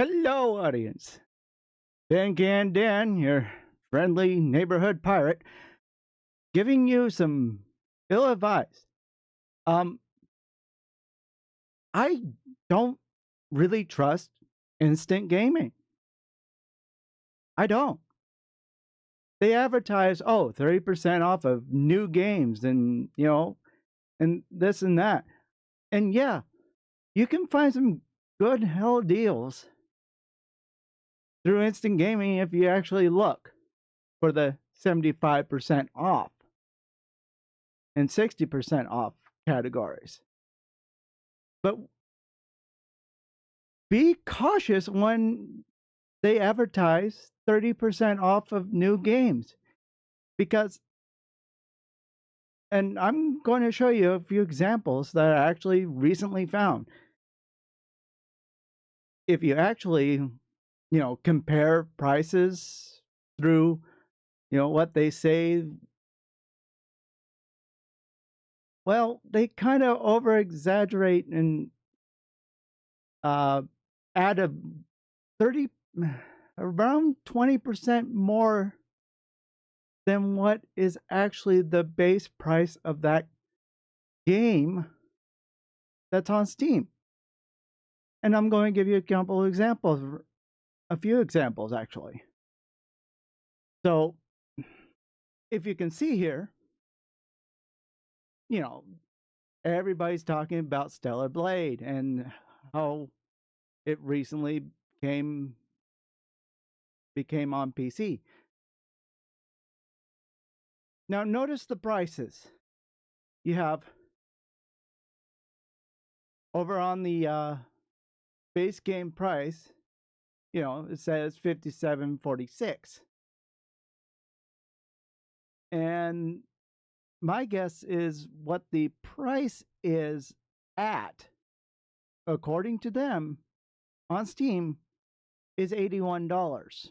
Hello, audience. Dan, your friendly neighborhood pirate, giving you some ill advice. Um, I don't really trust instant gaming. I don't. They advertise, 30% off of new games and this and that. And yeah, you can find some good hell deals through instant gaming if you actually look for the 75% off and 60% off categories. But be cautious when they advertise 30% off of new games because, and I'm going to show you a few examples that I actually recently found. If you actually, compare prices through, what they say, well, they kind of over exaggerate and uh, add a 30, around 20% more than what is actually the base price of that game that's on Steam. And I'm going to give you a couple of examples, a few examples actually. So if you can see here, you know, everybody's talking about Stellar Blade and how it recently became on PC. Now notice the prices. You have over on the base game price, it says 57.46. And my guess is what the price is at, according to them, on Steam is $81.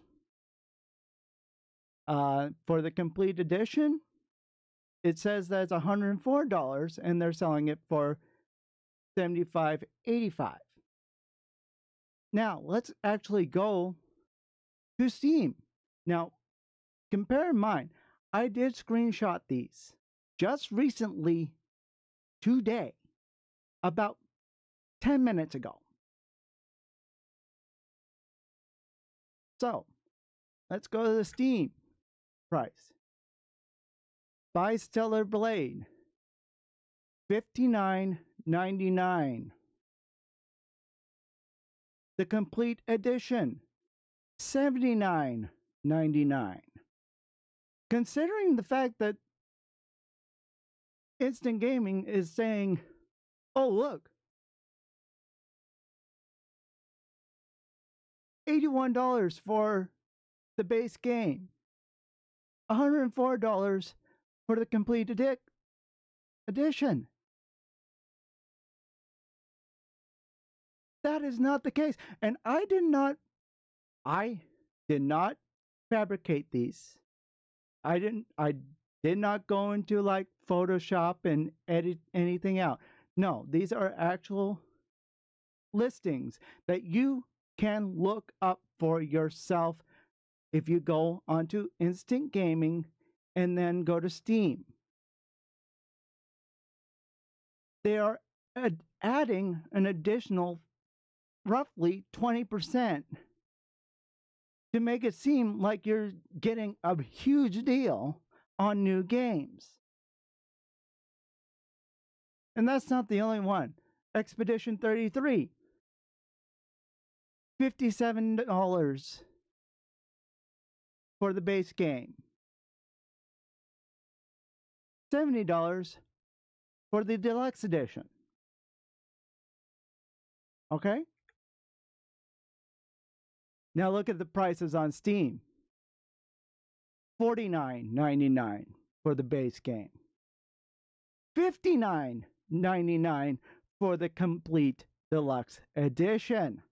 For the complete edition, it says that it's $104 and they're selling it for $75.85. Now, let's actually go to Steam. Now, compare in mind, I did screenshot these just recently today, about 10 minutes ago. So, let's go to the Steam price. Buy Stellar Blade, $59.99. The complete edition, $79.99. Considering the fact that Instant Gaming is saying, oh, look, $81 for the base game, $104 for the complete edition. That is not the case. And I did not fabricate these. I did not go into like Photoshop and edit anything out. No, these are actual listings that you can look up for yourself if you go onto Instant Gaming and then go to Steam. They are adding an additional roughly 20% to make it seem like you're getting a huge deal on new games. And that's not the only one. Expedition 33, $57 for the base game, $70 for the deluxe edition. Okay? Now look at the prices on Steam. $49.99 for the base game. $59.99 for the complete deluxe edition.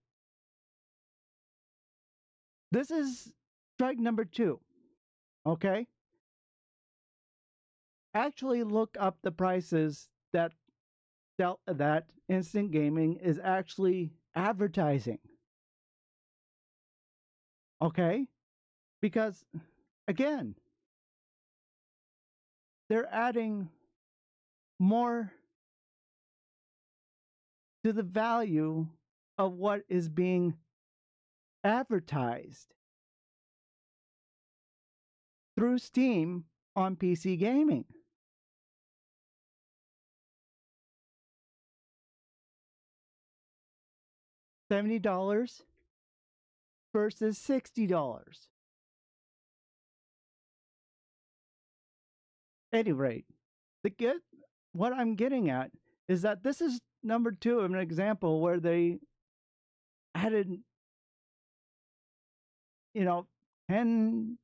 This is strike number 2. Okay? Actually look up the prices that Instant Gaming is actually advertising. Okay? Because, again, they're adding more to the value of what is being advertised through Steam on PC gaming. $70 versus $60. At any rate, what I'm getting at is that this is number two of an example where they added, 10,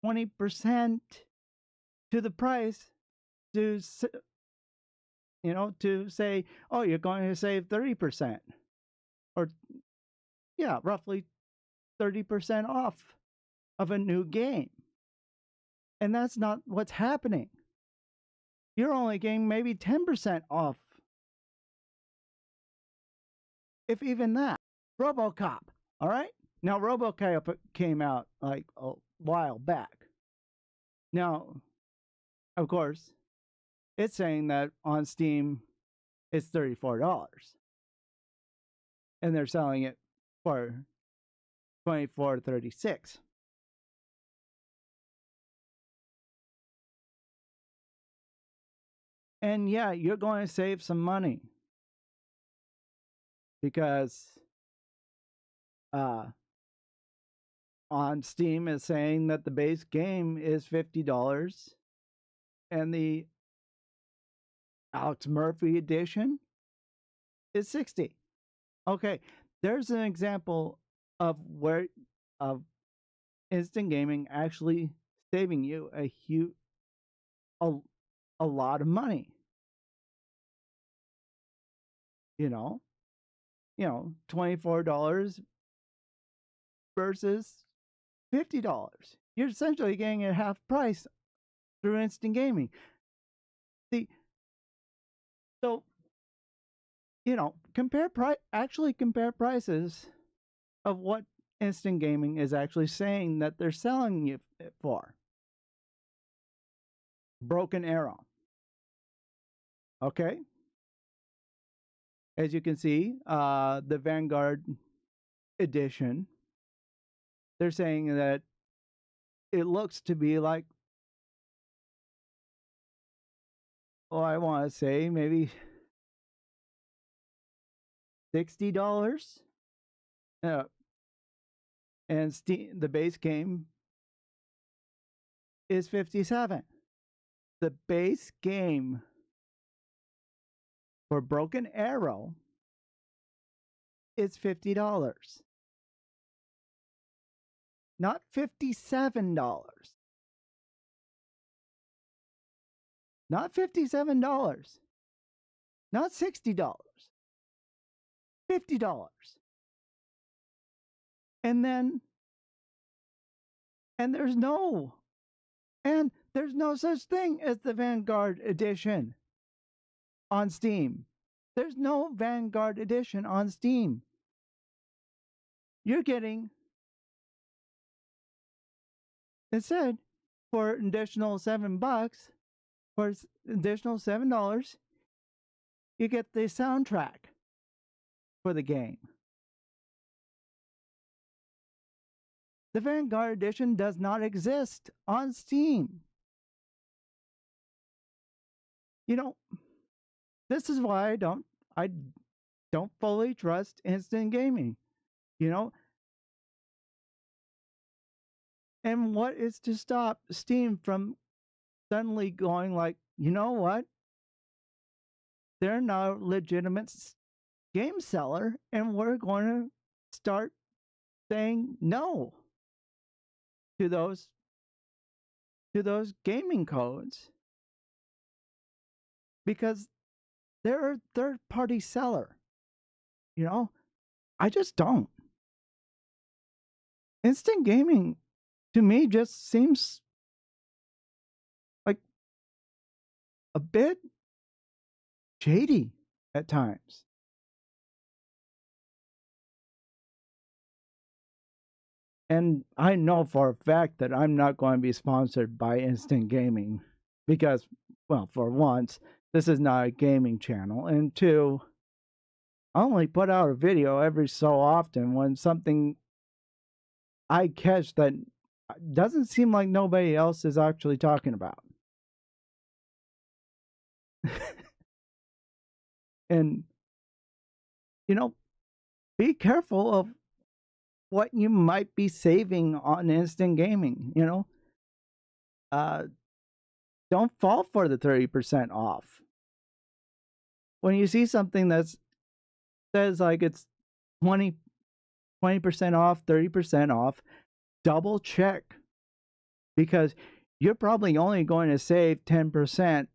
20% to the price to, to say, oh, you're going to save 30%, or, yeah, roughly 30% off of a new game. And that's not what's happening. You're only getting maybe 10% off, if even that. RoboCop, all right? Now, RoboCop came out like a while back. Now, of course, it's saying that on Steam it's $34, and they're selling it for $24.36. And yeah, you're going to save some money because on Steam is saying that the base game is $50 and the Alex Murphy edition is $60. Okay, there's an example of where of instant gaming actually saving you a, a lot of money. You know, $24 versus $50. You're essentially getting it half price through instant gaming. See, so compare prices of what instant gaming is actually saying that they're selling it for. Broken Arrow. Okay. As you can see, the Vanguard edition, they're saying that it looks to be like, I want to say maybe $60. And the base game is $57. The base game for Broken Arrow is $50. Not $57. Not $57. Not $60. $50. And there's no such thing as the Vanguard edition on Steam. There's no Vanguard edition on Steam. You're getting, instead, for an additional $7, for additional $7, you get the soundtrack for the game. The Vanguard edition does not exist on Steam. This is why I don't fully trust instant gaming. And what is to stop Steam from suddenly going like, you know what? They're now a legitimate game seller, and we're going to start saying no to those gaming codes because they're a third-party seller. I just don't. Instant gaming to me just seems like a bit shady at times. And I know for a fact that I'm not going to be sponsored by Instant Gaming because, well, for once, this is not a gaming channel. And two, I only put out a video every so often when something I catch that doesn't seem like nobody else is actually talking about. And, you know, be careful of what you might be saving on instant gaming, Uh, don't fall for the 30% off. When you see something that says like it's 20% off, 30% off, double check because you're probably only going to save 10%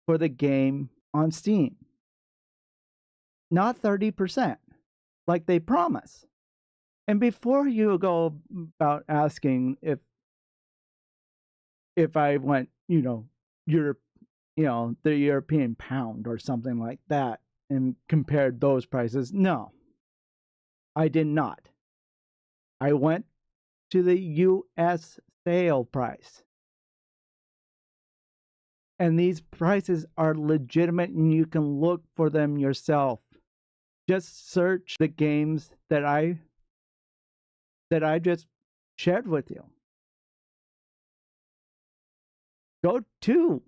for the game on Steam, not 30% like they promise. And before you go about asking if I went, Europe, the European pound or something like that and compared those prices, no, I did not. I went to the US sale price. And these prices are legitimate and you can look for them yourself. Just search the games that I just shared with you. Go to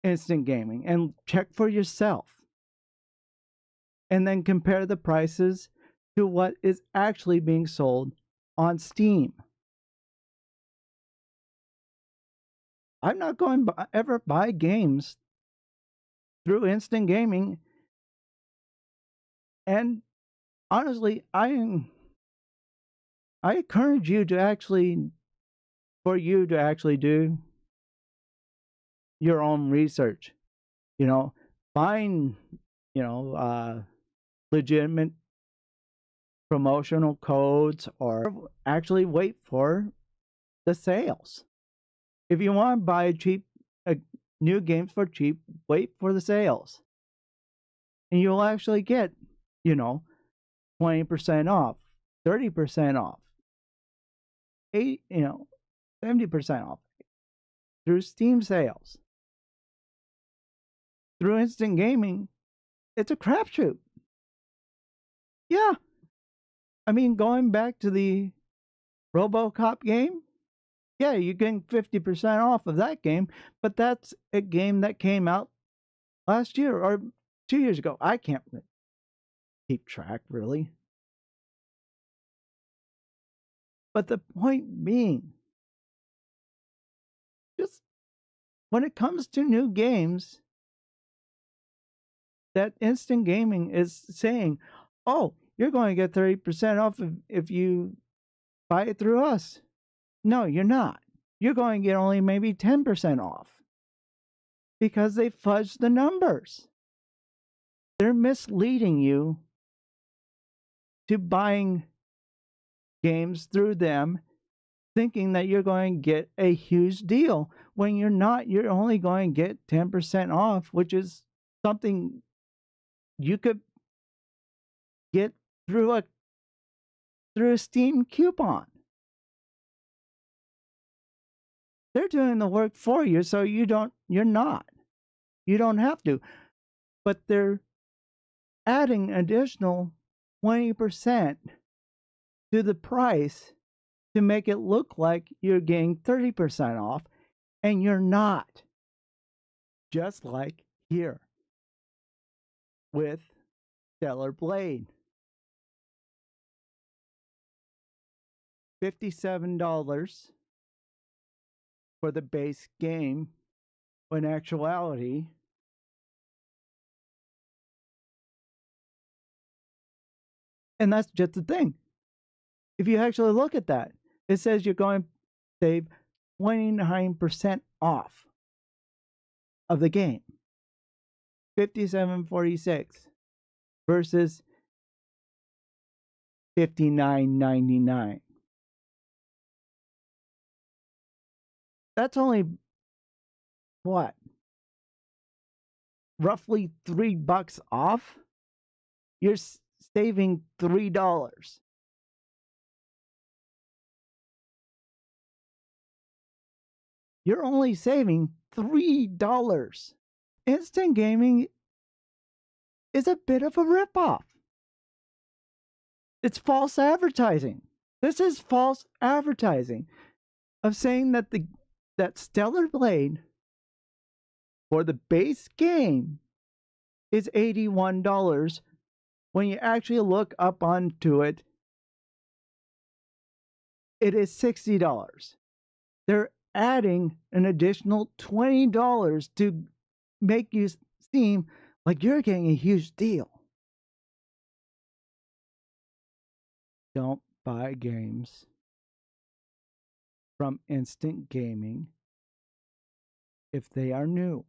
Instant Gaming and check for yourself. And then compare the prices to what is actually being sold on Steam. I'm not going to ever buy games through Instant Gaming. And honestly, I encourage you to actually do your own research. Find legitimate promotional codes or actually wait for the sales. If you want to buy new games for cheap, wait for the sales. And you'll actually get, 20% off, 30% off, 70% off through Steam sales. Through Instant Gaming, it's a crapshoot. Yeah. I mean, going back to the RoboCop game, yeah, you're getting 50% off of that game, but that's a game that came out last year or 2 years ago. I can't keep track, really. But the point being, just when it comes to new games, that Instant Gaming is saying, oh, you're going to get 30% off if you buy it through us. No, you're not. You're going to get only maybe 10% off because they fudged the numbers. They're misleading you to buying games through them, thinking that you're going to get a huge deal when you're not. You're only going to get 10% off, which is something you could get through a Steam coupon. They're doing the work for you, so you don't have to. But they're adding additional 20% to the price to make it look like you're getting 30% off, and you're not. Just like here with Stellar Blade. $57 for the base game, when actuality, and that's just the thing. If you actually look at that, it says you're going to save 29% off of the game. $57.46 versus $59.99. That's only what? Roughly $3 off? You're saving $3. you're only saving $3. Instant gaming is a bit of a ripoff. It's false advertising. This is false advertising of saying that that Stellar Blade for the base game is $81. When you actually look up onto it, it is $60. They're adding an additional $20 to make you seem like you're getting a huge deal. Don't buy games from Instant Gaming if they are new.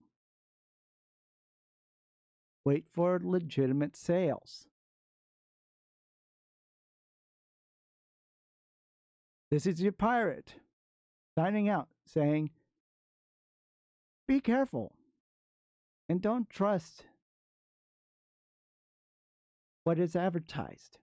Wait for legitimate sales. This is your pirate signing out saying, be careful and don't trust what is advertised.